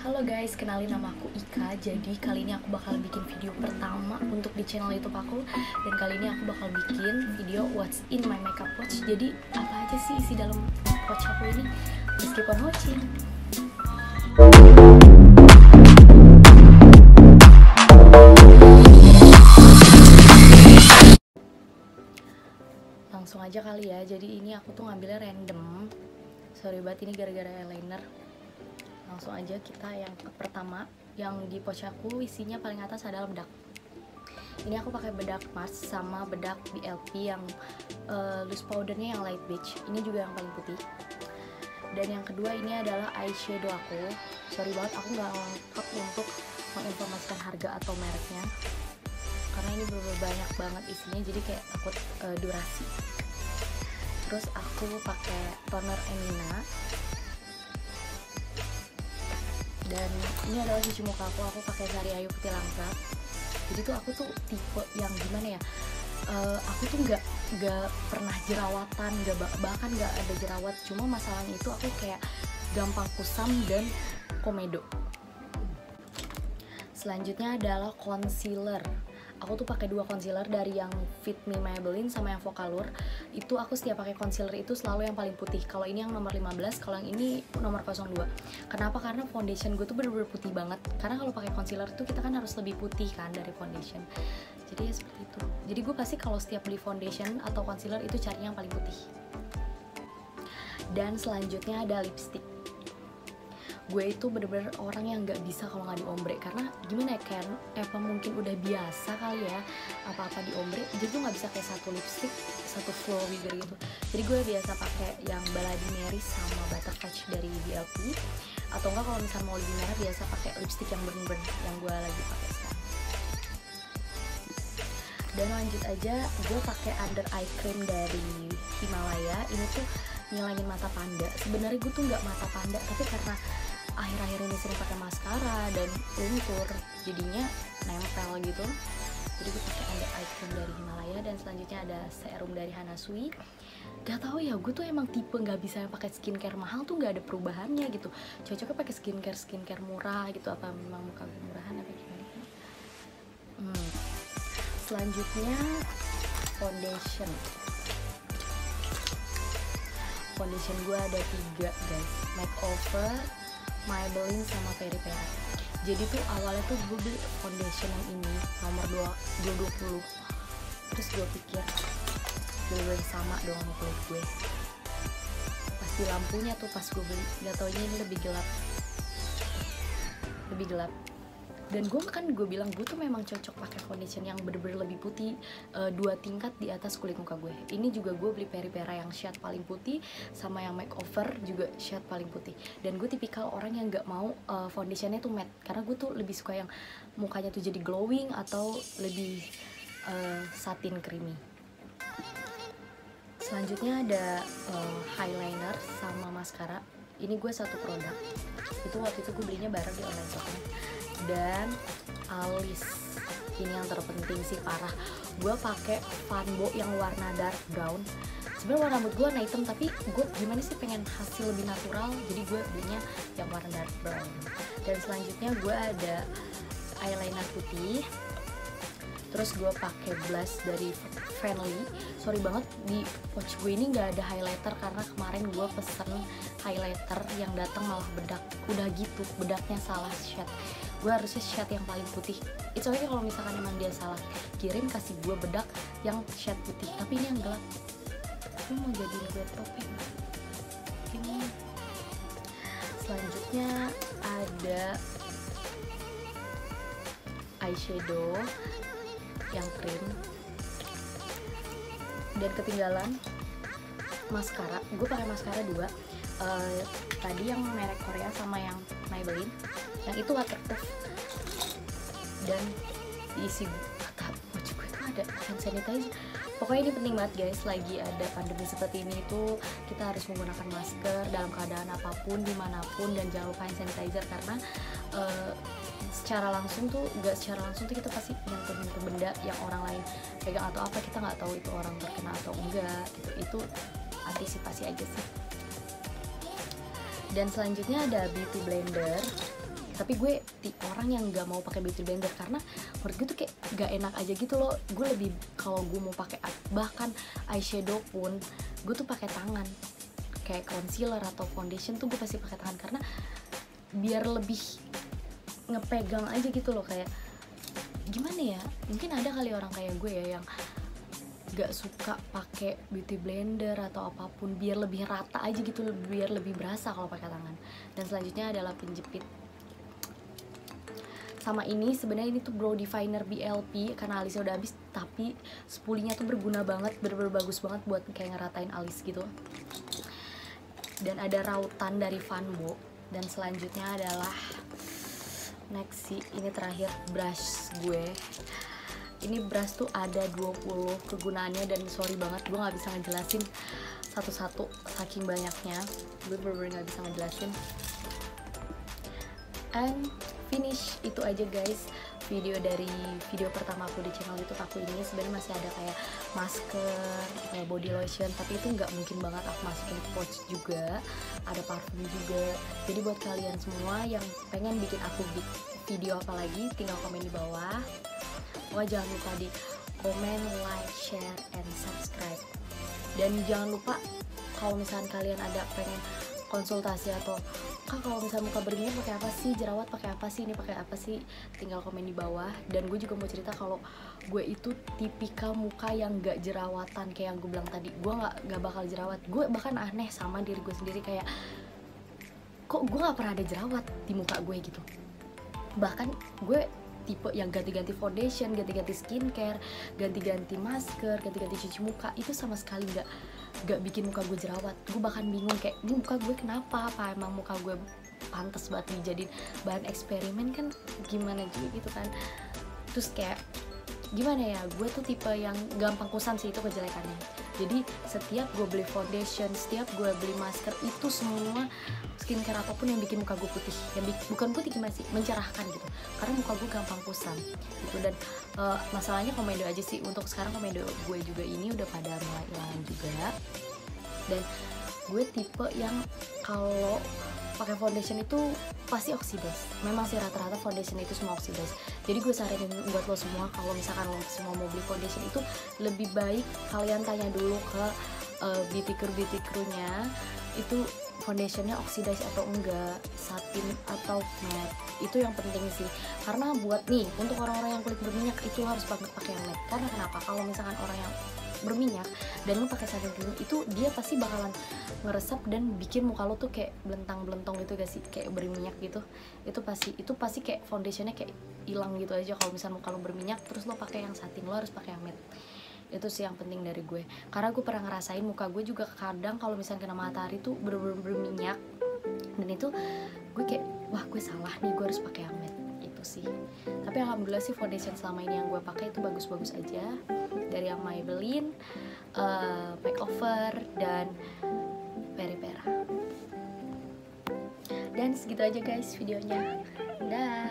Halo guys, kenalin nama aku Ika. Jadi kali ini aku bakal bikin video pertama untuk di channel YouTube aku. Dan kali ini aku bakal bikin video What's in my makeup pouch. Jadi apa aja sih isi dalam pouch aku ini? Let's keep on watching. Langsung aja kali ya. Jadi ini aku tuh ngambilnya random. Sorry banget, ini gara-gara eyeliner. Langsung aja kita yang pertama, yang di pouch aku isinya paling atas adalah bedak. Ini aku pakai bedak Mars sama bedak BLP yang loose powdernya yang light beige. Ini juga yang paling putih. Dan yang kedua ini adalah eyeshadow aku. Sorry banget aku nggak lengkap untuk menginformasikan harga atau mereknya karena ini bener-bener banyak banget isinya, jadi kayak takut durasi. Terus aku pakai toner Emina. Dan ini adalah cuci muka aku pakai Sari Ayu Putih Langkat. Jadi tuh aku tuh tipe yang gimana ya, aku tuh nggak pernah jerawatan, bahkan nggak ada jerawat, cuma masalahnya itu aku kayak gampang kusam dan komedo. Selanjutnya adalah concealer. Aku tuh pakai dua concealer dari yang Fit Me Maybelline sama yang Focallure. Itu aku setiap pakai concealer itu selalu yang paling putih. Kalau ini yang nomor 15, kalau yang ini nomor 02. Kenapa? Karena foundation gue tuh bener-bener putih banget. Karena kalau pakai concealer tuh kita kan harus lebih putih kan dari foundation. Jadi ya seperti itu. Jadi gue pasti kalau setiap beli foundation atau concealer itu carinya yang paling putih. Dan selanjutnya ada lipstick. Gue itu bener-bener orang yang nggak bisa kalau nggak diombre, karena gimana ya, kan apa mungkin udah biasa kali ya apa-apa diombre, jadi tuh nggak bisa kayak satu lipstick satu flowy gitu. Jadi gue biasa pakai yang Baladi Meris sama Butterftouch dari BLP, atau enggak kalau misalnya mau lebih merah biasa pakai lipstick yang burn yang gue lagi pakai sekarang. Dan lanjut aja, gue pakai under eye cream dari Himalaya. Ini tuh ngilangin mata panda. Sebenarnya gue tuh nggak mata panda, tapi karena akhir-akhir ini sering pakai maskara dan luntur, jadinya nempel gitu. Jadi gue pakai under eye cream dari Himalaya. Dan selanjutnya ada serum dari Hana Sui. Gak tau ya, gue tuh emang tipe nggak bisa pakai skincare mahal tuh nggak ada perubahannya gitu. Cocoknya pakai skincare murah gitu. Apa memang muka gue murahan apa gimana? Selanjutnya foundation. Foundation gue ada 3 guys, Makeover, Maybelline sama Peri Pera. Jadi tuh awalnya tuh gue beli foundation yang ini nomor 220. Terus gue pikir bener-bener sama dong sama kulit gue. Pas di lampunya tuh pas gue beli, gak taunya ini lebih gelap. Dan gue bilang gue tuh memang cocok pakai foundation yang bener-bener lebih putih, 2 tingkat di atas kulit muka gue. Ini juga gue beli Peri Pera yang shade paling putih, sama yang Makeover juga shade paling putih. Dan gue tipikal orang yang nggak mau foundationnya tuh matte, karena gue tuh lebih suka yang mukanya tuh jadi glowing atau lebih satin creamy. Selanjutnya ada eyeliner sama maskara. Ini gue satu produk. Itu waktu itu gue belinya bareng di online shop. Dan alis, ini yang terpenting sih parah. Gue pakai Fanbo yang warna dark brown. Sebenarnya warna rambut gue warna hitam, tapi gue gimana sih pengen hasil lebih natural, jadi gue belinya yang warna dark brown. Dan selanjutnya gue ada eyeliner putih. Terus gue pakai blush dari Fanly. Sorry banget di pouch gue ini nggak ada highlighter karena kemarin gue pesen highlighter yang datang malah bedak. Udah gitu bedaknya salah shade. Gue harusnya shade yang paling putih. It's okay kalau misalkan emang dia salah kirim, kasih gue bedak yang shade putih. Tapi ini yang gelap. Gue mau jadiin gue topeng. Ini. Selanjutnya ada eyeshadow yang cream. Dan ketinggalan maskara. Gue pakai maskara 2. Tadi yang merek Korea sama yang Maybelline. Yang itu waterproof. Dan diisi pouch gue tuh ada hand sanitizer. Pokoknya ini penting banget guys, lagi ada pandemi seperti ini tuh kita harus menggunakan masker dalam keadaan apapun, dimanapun, dan jangan lupa hand sanitizer karena secara langsung tuh kita pasti nyentuh benda yang orang lain pegang atau apa, kita nggak tahu itu orang terkena atau enggak gitu. Itu antisipasi aja sih. Dan selanjutnya ada beauty blender. Tapi gue orang yang nggak mau pakai beauty blender karena menurut gue tuh kayak nggak enak aja gitu loh. Gue lebih kalau gue mau pakai bahkan eyeshadow pun gue tuh pakai tangan, kayak concealer atau foundation tuh gue pasti pakai tangan karena biar lebih ngepegang aja gitu loh. Kayak gimana ya, mungkin ada kali orang kayak gue ya yang gak suka pakai beauty blender atau apapun, biar lebih rata aja gitu, biar lebih berasa kalau pakai tangan. Dan selanjutnya adalah penjepit. Sama ini sebenarnya ini tuh brow definer BLP karena alisnya udah habis, tapi spulinya tuh berguna banget, bener-bener bagus banget buat kayak ngeratain alis gitu. Dan ada rautan dari Vanbo. Dan selanjutnya adalah next sih, ini terakhir brush gue. Ini brush tuh ada 20 kegunaannya dan sorry banget gue nggak bisa ngejelasin satu-satu saking banyaknya, gue bener-bener nggak bisa ngejelasin. And finish, itu aja guys video dari video pertama aku di channel YouTube aku ini. Sebenarnya masih ada kayak masker, kayak body lotion, tapi itu nggak mungkin banget aku masukin ke pouch juga. Ada parfum juga. Jadi buat kalian semua yang pengen bikin aku video apa lagi, tinggal komen di bawah. Pokoknya jangan lupa di komen, like, share, and subscribe. Dan jangan lupa kalau misalkan kalian ada pengen konsultasi atau Kak kalau misalnya muka berminyak pakai apa sih, jerawat pakai apa sih, ini pakai apa sih, tinggal komen di bawah. Dan gue juga mau cerita kalau gue itu tipikal muka yang gak jerawatan kayak yang gue bilang tadi. Gue gak bakal jerawat. Gue bahkan aneh sama diri gue sendiri, kayak kok gue gak pernah ada jerawat di muka gue gitu. Bahkan gue tipe yang ganti-ganti foundation, ganti-ganti skincare, ganti-ganti masker, ganti-ganti cuci muka, itu sama sekali gak bikin muka gue jerawat. Gue bahkan bingung kayak, ini muka gue kenapa, apa emang muka gue pantas banget dijadiin bahan eksperimen kan, gimana gitu kan. Terus kayak gimana ya, gue tuh tipe yang gampang kusam sih, itu kejelekannya. Jadi setiap gue beli foundation, setiap gue beli masker, itu semua skincare apapun yang bikin muka gue putih, yang bukan putih masih mencerahkan gitu, karena muka gue gampang kusam gitu. Dan masalahnya komedo aja sih, untuk sekarang komedo gue juga ini udah pada mulai hilang juga. Dan gue tipe yang kalau pakai foundation itu pasti oxidize. Memang sih rata-rata foundation itu semua oxidize. Jadi gue saranin buat lo semua, kalau misalkan lo semua mau beli foundation itu lebih baik kalian tanya dulu ke beauty crew-nya itu foundationnya oxidize atau enggak, satin atau matte. Itu yang penting sih, karena buat nih untuk orang-orang yang kulit berminyak itu harus banget pakai yang matte. Karena kenapa? Kalau misalkan orang yang berminyak dan lu pakai satin dulu, itu dia pasti bakalan ngeresap dan bikin muka lo tuh kayak belentang-belentong gitu gak sih, kayak berminyak gitu. Itu pasti kayak foundationnya kayak hilang gitu aja kalau misalnya muka lo berminyak terus lo pakai yang satin. Lo harus pakai yang matte. Itu sih yang penting dari gue, karena gue pernah ngerasain muka gue juga kadang kalau misalnya kena matahari tuh bener-bener berminyak, dan itu gue kayak wah gue salah nih, gue harus pakai yang matte. Itu sih, tapi alhamdulillah sih foundation selama ini yang gue pakai itu bagus-bagus aja, dari yang Maybelline, Makeover, dan Peripera. Dan segitu aja guys videonya. Dah.